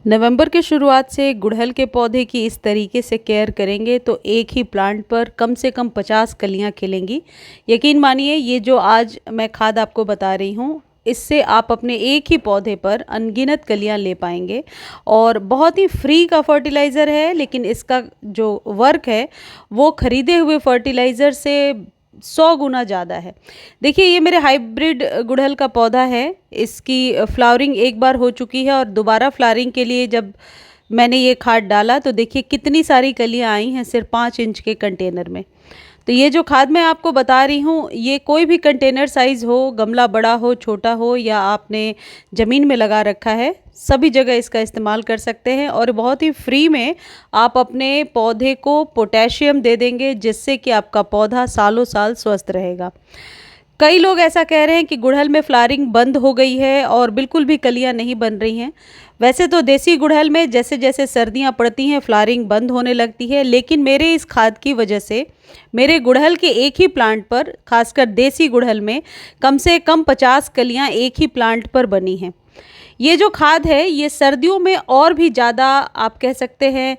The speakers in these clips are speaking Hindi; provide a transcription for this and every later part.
नवंबर की शुरुआत से गुड़हल के पौधे की इस तरीके से केयर करेंगे तो एक ही प्लांट पर कम से कम 50 कलियां खिलेंगी। यकीन मानिए, ये जो आज मैं खाद आपको बता रही हूँ, इससे आप अपने एक ही पौधे पर अनगिनत कलियां ले पाएंगे। और बहुत ही फ्री का फर्टिलाइज़र है, लेकिन इसका जो वर्क है वो खरीदे हुए फर्टिलाइज़र से 100 गुना ज़्यादा है। देखिए, ये मेरे हाइब्रिड गुड़हल का पौधा है। इसकी फ्लावरिंग एक बार हो चुकी है और दोबारा फ्लावरिंग के लिए जब मैंने ये खाद डाला तो देखिए कितनी सारी कलियां आई हैं सिर्फ 5 इंच के कंटेनर में। तो ये जो खाद मैं आपको बता रही हूँ, ये कोई भी कंटेनर साइज़ हो, गमला बड़ा हो, छोटा हो, या आपने ज़मीन में लगा रखा है, सभी जगह इसका इस्तेमाल कर सकते हैं। और बहुत ही फ्री में आप अपने पौधे को पोटेशियम दे देंगे, जिससे कि आपका पौधा सालों साल स्वस्थ रहेगा। कई लोग ऐसा कह रहे हैं कि गुड़हल में फ्लावरिंग बंद हो गई है और बिल्कुल भी कलियां नहीं बन रही हैं। वैसे तो देसी गुड़हल में जैसे जैसे सर्दियां पड़ती हैं फ्लावरिंग बंद होने लगती है, लेकिन मेरे इस खाद की वजह से मेरे गुड़हल के एक ही प्लांट पर, खासकर देसी गुड़हल में, कम से कम 50 कलियां एक ही प्लांट पर बनी हैं। ये जो खाद है ये सर्दियों में और भी ज़्यादा, आप कह सकते हैं,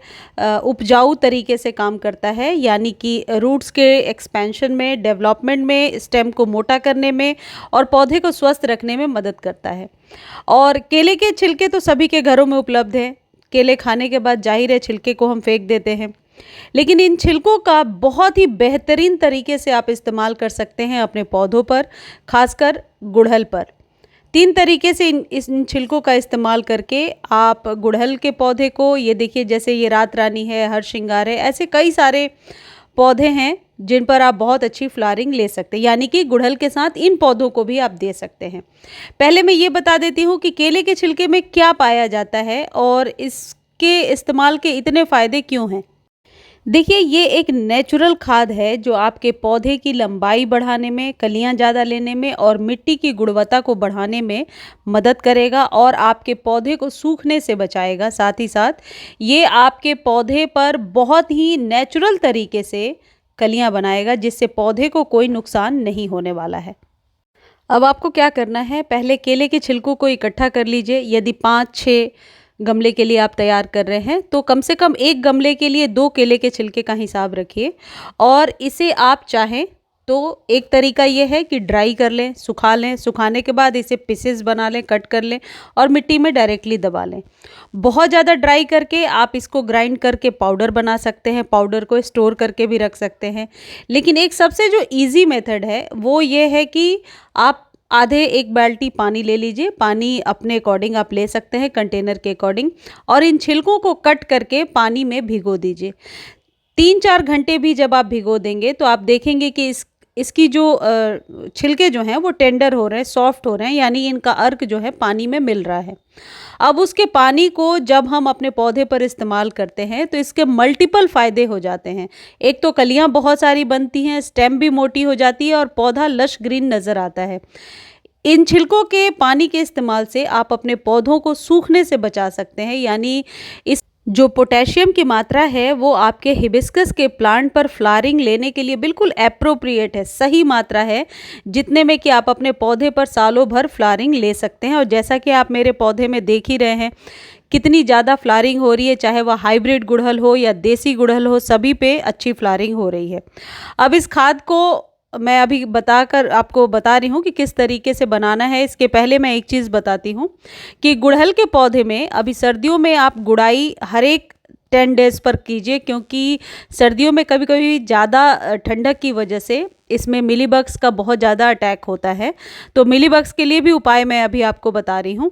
उपजाऊ तरीके से काम करता है, यानी कि रूट्स के एक्सपेंशन में, डेवलपमेंट में, स्टेम को मोटा करने में और पौधे को स्वस्थ रखने में मदद करता है। और केले के छिलके तो सभी के घरों में उपलब्ध है। केले खाने के बाद जाहिर है छिलके को हम फेंक देते हैं, लेकिन इन छिलकों का बहुत ही बेहतरीन तरीके से आप इस्तेमाल कर सकते हैं अपने पौधों पर, खासकर गुड़हल पर। 3 तरीके से इन छिलकों का इस्तेमाल करके आप गुड़हल के पौधे को, ये देखिए जैसे ये रात रानी है, हर श्रृंगार है, ऐसे कई सारे पौधे हैं जिन पर आप बहुत अच्छी फ्लावरिंग ले सकते हैं, यानी कि गुड़हल के साथ इन पौधों को भी आप दे सकते हैं। पहले मैं ये बता देती हूँ कि केले के छिलके में क्या पाया जाता है और इसके इस्तेमाल के इतने फ़ायदे क्यों हैं। देखिए, ये एक नेचुरल खाद है जो आपके पौधे की लंबाई बढ़ाने में, कलियां ज़्यादा लेने में और मिट्टी की गुणवत्ता को बढ़ाने में मदद करेगा और आपके पौधे को सूखने से बचाएगा। साथ ही साथ ये आपके पौधे पर बहुत ही नेचुरल तरीके से कलियां बनाएगा, जिससे पौधे को कोई नुकसान नहीं होने वाला है। अब आपको क्या करना है, पहले केले के छिलकों को इकट्ठा कर लीजिए। यदि 5-6 गमले के लिए आप तैयार कर रहे हैं तो कम से कम एक गमले के लिए 2 केले के छिलके का हिसाब रखिए। और इसे आप चाहें तो एक तरीका ये है कि ड्राई कर लें, सुखा लें। सुखाने के बाद इसे पीसेस बना लें, कट कर लें और मिट्टी में डायरेक्टली दबा लें। बहुत ज़्यादा ड्राई करके आप इसको ग्राइंड करके पाउडर बना सकते हैं, पाउडर को स्टोर करके भी रख सकते हैं। लेकिन एक सबसे जो ईजी मेथड है वो ये है कि आप आधे एक बाल्टी पानी ले लीजिए। पानी अपने अकॉर्डिंग आप ले सकते हैं, कंटेनर के अकॉर्डिंग, और इन छिलकों को कट करके पानी में भिगो दीजिए। 3-4 घंटे भी जब आप भिगो देंगे तो आप देखेंगे कि इसकी जो छिलके जो हैं वो टेंडर हो रहे हैं, सॉफ्ट हो रहे हैं, यानी इनका अर्क जो है पानी में मिल रहा है। अब उसके पानी को जब हम अपने पौधे पर इस्तेमाल करते हैं तो इसके मल्टीपल फ़ायदे हो जाते हैं। एक तो कलियां बहुत सारी बनती हैं, स्टेम भी मोटी हो जाती है और पौधा लश ग्रीन नज़र आता है। इन छिलकों के पानी के इस्तेमाल से आप अपने पौधों को सूखने से बचा सकते हैं, यानी इस जो पोटेशियम की मात्रा है वो आपके हिबिस्कस के प्लांट पर फ्लावरिंग लेने के लिए बिल्कुल एप्रोप्रिएट है, सही मात्रा है, जितने में कि आप अपने पौधे पर सालों भर फ्लावरिंग ले सकते हैं। और जैसा कि आप मेरे पौधे में देख ही रहे हैं कितनी ज़्यादा फ्लावरिंग हो रही है, चाहे वह हाइब्रिड गुड़हल हो या देसी गुड़हल हो, सभी पे अच्छी फ्लावरिंग हो रही है। अब इस खाद को मैं अभी आपको बता रही हूँ कि किस तरीके से बनाना है। इसके पहले मैं एक चीज़ बताती हूँ कि गुड़हल के पौधे में अभी सर्दियों में आप गुड़ाई हर एक 10 डेज़ पर कीजिए, क्योंकि सर्दियों में कभी कभी ज़्यादा ठंडक की वजह से इसमें मिलीबग्स का बहुत ज़्यादा अटैक होता है। तो मिलीबग्स के लिए भी उपाय मैं अभी आपको बता रही हूँ।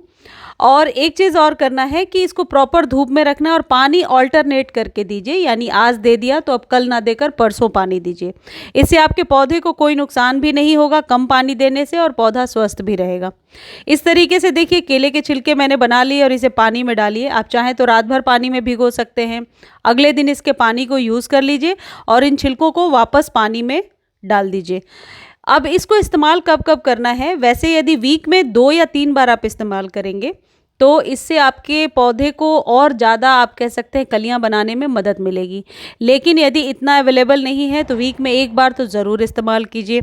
और एक चीज़ और करना है कि इसको प्रॉपर धूप में रखना है और पानी ऑल्टरनेट करके दीजिए, यानी आज दे दिया तो अब कल ना देकर परसों पानी दीजिए। इससे आपके पौधे को कोई नुकसान भी नहीं होगा कम पानी देने से, और पौधा स्वस्थ भी रहेगा। इस तरीके से देखिए, केले के छिलके मैंने बना लिए और इसे पानी में डालिए। आप चाहें तो रात भर पानी में भिगो सकते हैं, अगले दिन इसके पानी को यूज़ कर लीजिए और इन छिलकों को वापस पानी में डाल दीजिए। अब इसको इस्तेमाल कब कब करना है, वैसे यदि वीक में 2 या 3 बार आप इस्तेमाल करेंगे तो इससे आपके पौधे को और ज़्यादा आप कह सकते हैं कलियां बनाने में मदद मिलेगी। लेकिन यदि इतना अवेलेबल नहीं है तो वीक में एक बार तो ज़रूर इस्तेमाल कीजिए।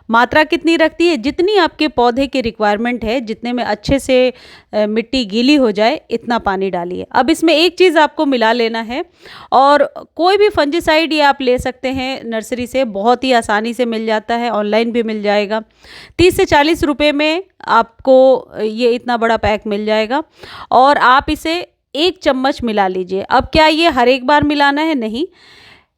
मात्रा कितनी रखती है? जितनी आपके पौधे की रिक्वायरमेंट है, जितने में अच्छे से मिट्टी गीली हो जाए इतना पानी डालिए। अब इसमें एक चीज़ आपको मिला लेना है, और कोई भी फंजीसाइड ये आप ले सकते हैं नर्सरी से, बहुत ही आसानी से मिल जाता है, ऑनलाइन भी मिल जाएगा। 30 से 40 रुपए में आपको ये इतना बड़ा पैक मिल जाएगा, और आप इसे 1 चम्मच मिला लीजिए। अब क्या ये हर एक बार मिलाना है? नहीं,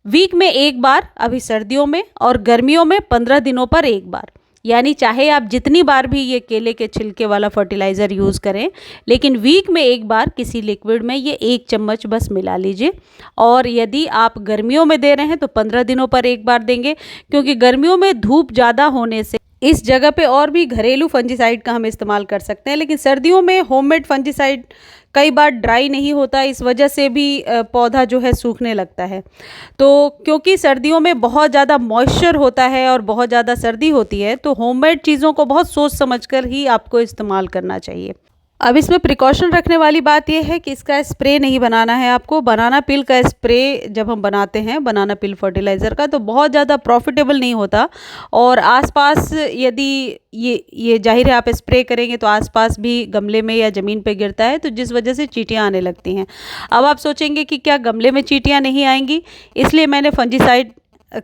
वीक में एक बार, अभी सर्दियों में, और गर्मियों में 15 दिनों पर एक बार। यानी चाहे आप जितनी बार भी ये केले के छिलके वाला फर्टिलाइज़र यूज़ करें, लेकिन वीक में एक बार किसी लिक्विड में ये 1 चम्मच बस मिला लीजिए। और यदि आप गर्मियों में दे रहे हैं तो 15 दिनों पर एक बार देंगे, क्योंकि गर्मियों में धूप ज़्यादा होने से इस जगह पे और भी घरेलू फंजीसाइड का हम इस्तेमाल कर सकते हैं। लेकिन सर्दियों में होममेड फंजीसाइड कई बार ड्राई नहीं होता, इस वजह से भी पौधा जो है सूखने लगता है। तो क्योंकि सर्दियों में बहुत ज़्यादा मॉइस्चर होता है और बहुत ज़्यादा सर्दी होती है, तो होममेड चीज़ों को बहुत सोच समझकर ही आपको इस्तेमाल करना चाहिए। अब इसमें प्रिकॉशन रखने वाली बात यह है कि इसका स्प्रे नहीं बनाना है आपको। बनाना पिल का स्प्रे जब हम बनाते हैं, बनाना पिल फर्टिलाइज़र का, तो बहुत ज़्यादा प्रॉफिटेबल नहीं होता। और आसपास यदि ये जाहिर है आप स्प्रे करेंगे तो आसपास भी गमले में या ज़मीन पे गिरता है, तो जिस वजह से चींटियाँ आने लगती हैं। अब आप सोचेंगे कि क्या गमले में चींटियाँ नहीं आएंगी, इसलिए मैंने फंजीसाइड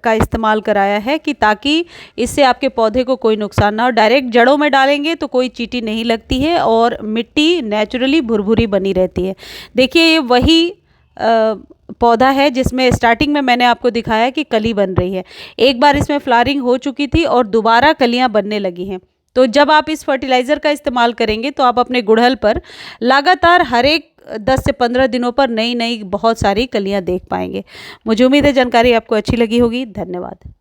का इस्तेमाल कराया है कि ताकि इससे आपके पौधे को कोई नुकसान ना हो। डायरेक्ट जड़ों में डालेंगे तो कोई चींटी नहीं लगती है और मिट्टी नेचुरली भुरभुरी बनी रहती है। देखिए, ये वही पौधा है जिसमें स्टार्टिंग में मैंने आपको दिखाया कि कली बन रही है। एक बार इसमें फ्लावरिंग हो चुकी थी और दोबारा कलियां बनने लगी हैं। तो जब आप इस फर्टिलाइज़र का इस्तेमाल करेंगे तो आप अपने गुड़हल पर लगातार हर एक 10 से 15 दिनों पर नई नई बहुत सारी कलियां देख पाएंगे। मुझे उम्मीद है जानकारी आपको अच्छी लगी होगी। धन्यवाद।